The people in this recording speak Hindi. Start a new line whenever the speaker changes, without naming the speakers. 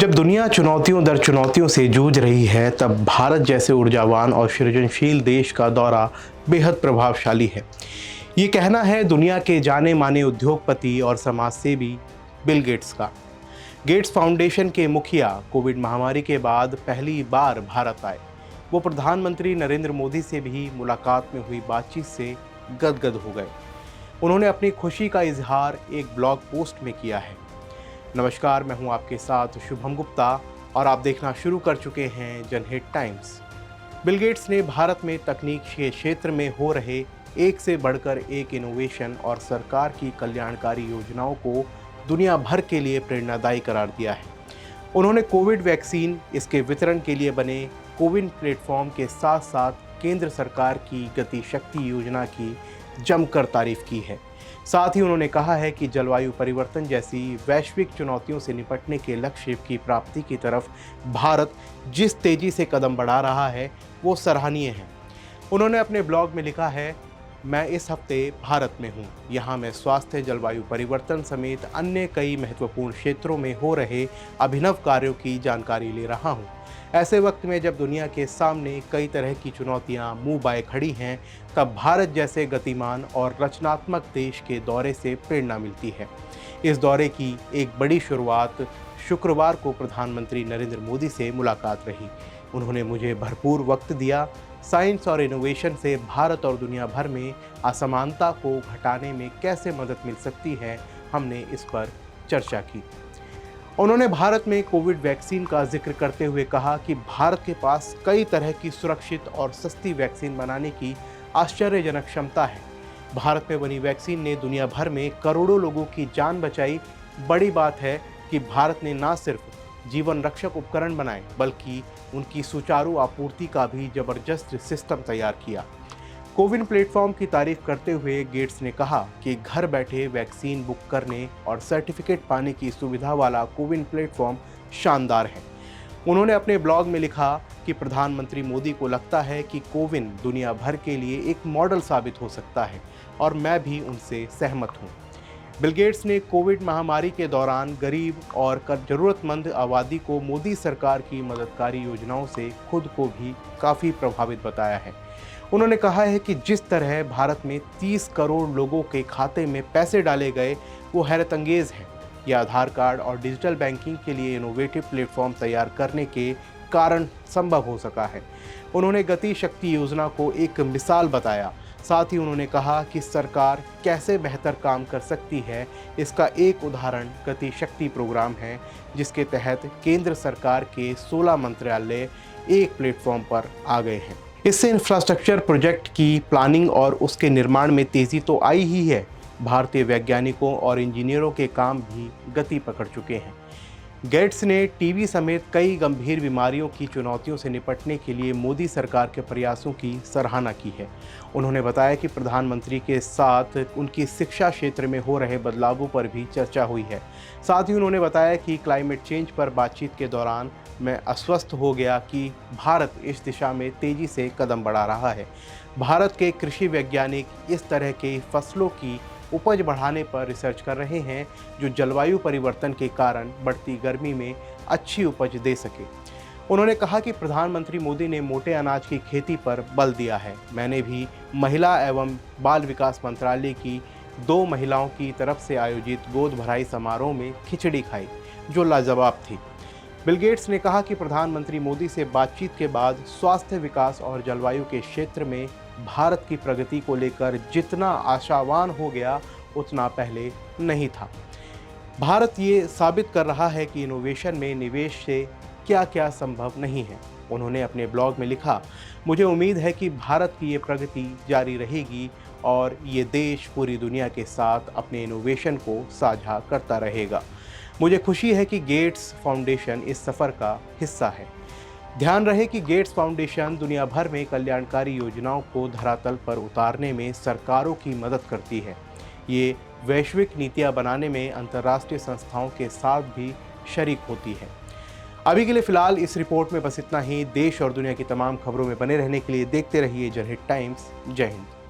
जब दुनिया चुनौतियों दर चुनौतियों से जूझ रही है, तब भारत जैसे ऊर्जावान और सृजनशील देश का दौरा बेहद प्रभावशाली है। ये कहना है दुनिया के जाने माने उद्योगपति और समाजसेवी बिल गेट्स का। गेट्स फाउंडेशन के मुखिया कोविड महामारी के बाद पहली बार भारत आए। वो प्रधानमंत्री नरेंद्र मोदी से भी मुलाकात में हुई बातचीत से गदगद हो गए। उन्होंने अपनी खुशी का इजहार एक ब्लॉग पोस्ट में किया है। नमस्कार, मैं हूं आपके साथ शुभम गुप्ता और आप देखना शुरू कर चुके हैं जनहित टाइम्स। बिल गेट्स ने भारत में तकनीक के क्षेत्र में हो रहे एक से बढ़कर एक इनोवेशन और सरकार की कल्याणकारी योजनाओं को दुनिया भर के लिए प्रेरणादायी करार दिया है। उन्होंने कोविड वैक्सीन, इसके वितरण के लिए बने कोविन प्लेटफॉर्म के साथ साथ केंद्र सरकार की गति शक्ति योजना की जमकर तारीफ की है। साथ ही उन्होंने कहा है कि जलवायु परिवर्तन जैसी वैश्विक चुनौतियों से निपटने के लक्ष्य की प्राप्ति की तरफ भारत जिस तेजी से कदम बढ़ा रहा है वो सराहनीय है। उन्होंने अपने ब्लॉग में लिखा है, मैं इस हफ्ते भारत में हूँ। यहाँ मैं स्वास्थ्य, जलवायु परिवर्तन समेत अन्य कई महत्वपूर्ण क्षेत्रों में हो रहे अभिनव कार्यों की जानकारी ले रहा हूँ। ऐसे वक्त में जब दुनिया के सामने कई तरह की चुनौतियां मुंह बाए खड़ी हैं, तब भारत जैसे गतिमान और रचनात्मक देश के दौरे से प्रेरणा मिलती है। इस दौरे की एक बड़ी शुरुआत शुक्रवार को प्रधानमंत्री नरेंद्र मोदी से मुलाकात रही। उन्होंने मुझे भरपूर वक्त दिया। साइंस और इनोवेशन से भारत और दुनिया भर में असमानता को घटाने में कैसे मदद मिल सकती है, हमने इस पर चर्चा की। उन्होंने भारत में कोविड वैक्सीन का जिक्र करते हुए कहा कि भारत के पास कई तरह की सुरक्षित और सस्ती वैक्सीन बनाने की आश्चर्यजनक क्षमता है। भारत में बनी वैक्सीन ने दुनिया भर में करोड़ों लोगों की जान बचाई। बड़ी बात है कि भारत ने न सिर्फ जीवन रक्षक उपकरण बनाए, बल्कि उनकी सुचारू आपूर्ति का भी जबरदस्त सिस्टम तैयार किया। कोविन प्लेटफॉर्म की तारीफ करते हुए गेट्स ने कहा कि घर बैठे वैक्सीन बुक करने और सर्टिफिकेट पाने की सुविधा वाला कोविन प्लेटफॉर्म शानदार है। उन्होंने अपने ब्लॉग में लिखा कि प्रधानमंत्री मोदी को लगता है कि कोविन दुनिया भर के लिए एक मॉडल साबित हो सकता है और मैं भी उनसे सहमत हूँ। बिल गेट्स ने कोविड महामारी के दौरान गरीब और जरूरतमंद आबादी को मोदी सरकार की मददगारी योजनाओं से खुद को भी काफ़ी प्रभावित बताया है। उन्होंने कहा है कि जिस तरह भारत में 30 करोड़ लोगों के खाते में पैसे डाले गए, वो हैरतअंगेज़ है। यह आधार कार्ड और डिजिटल बैंकिंग के लिए इनोवेटिव प्लेटफॉर्म तैयार करने के कारण संभव हो सका है। उन्होंने गति शक्ति योजना को एक मिसाल बताया। साथ ही उन्होंने कहा कि सरकार कैसे बेहतर काम कर सकती है। इसका एक उदाहरण गति शक्ति प्रोग्राम है, जिसके तहत केंद्र सरकार के 16 मंत्रालय एक प्लेटफॉर्म पर आ गए हैं। इससे इंफ्रास्ट्रक्चर प्रोजेक्ट की प्लानिंग और उसके निर्माण में तेज़ी तो आई ही है, भारतीय वैज्ञानिकों और इंजीनियरों के काम भी गति पकड़ चुके हैं। गेट्स ने टीबी समेत कई गंभीर बीमारियों की चुनौतियों से निपटने के लिए मोदी सरकार के प्रयासों की सराहना की है। उन्होंने बताया कि प्रधानमंत्री के साथ उनकी शिक्षा क्षेत्र में हो रहे बदलावों पर भी चर्चा हुई है। साथ ही उन्होंने बताया कि क्लाइमेट चेंज पर बातचीत के दौरान मैं आश्वस्त हो गया कि भारत इस दिशा में तेज़ी से कदम बढ़ा रहा है। भारत के कृषि वैज्ञानिक इस तरह के फसलों की उपज बढ़ाने पर रिसर्च कर रहे हैं जो जलवायु परिवर्तन के कारण बढ़ती गर्मी में अच्छी उपज दे सके। उन्होंने कहा कि प्रधानमंत्री मोदी ने मोटे अनाज की खेती पर बल दिया है। मैंने भी महिला एवं बाल विकास मंत्रालय की 2 महिलाओं की तरफ से आयोजित गोद भराई समारोह में खिचड़ी खाई, जो लाजवाब थी। बिल गेट्स ने कहा कि प्रधानमंत्री मोदी से बातचीत के बाद स्वास्थ्य, विकास और जलवायु के क्षेत्र में भारत की प्रगति को लेकर जितना आशावान हो गया, उतना पहले नहीं था। भारत ये साबित कर रहा है कि इनोवेशन में निवेश से क्या क्या संभव नहीं है। उन्होंने अपने ब्लॉग में लिखा, मुझे उम्मीद है कि भारत की ये प्रगति जारी रहेगी और ये देश पूरी दुनिया के साथ अपने इनोवेशन को साझा करता रहेगा। मुझे खुशी है कि गेट्स फाउंडेशन इस सफ़र का हिस्सा है। ध्यान रहे कि गेट्स फाउंडेशन दुनिया भर में कल्याणकारी योजनाओं को धरातल पर उतारने में सरकारों की मदद करती है। ये वैश्विक नीतियां बनाने में अंतर्राष्ट्रीय संस्थाओं के साथ भी शरीक होती है। अभी के लिए फ़िलहाल इस रिपोर्ट में बस इतना ही। देश और दुनिया की तमाम खबरों में बने रहने के लिए देखते रहिए जनहित टाइम्स। जय हिंद।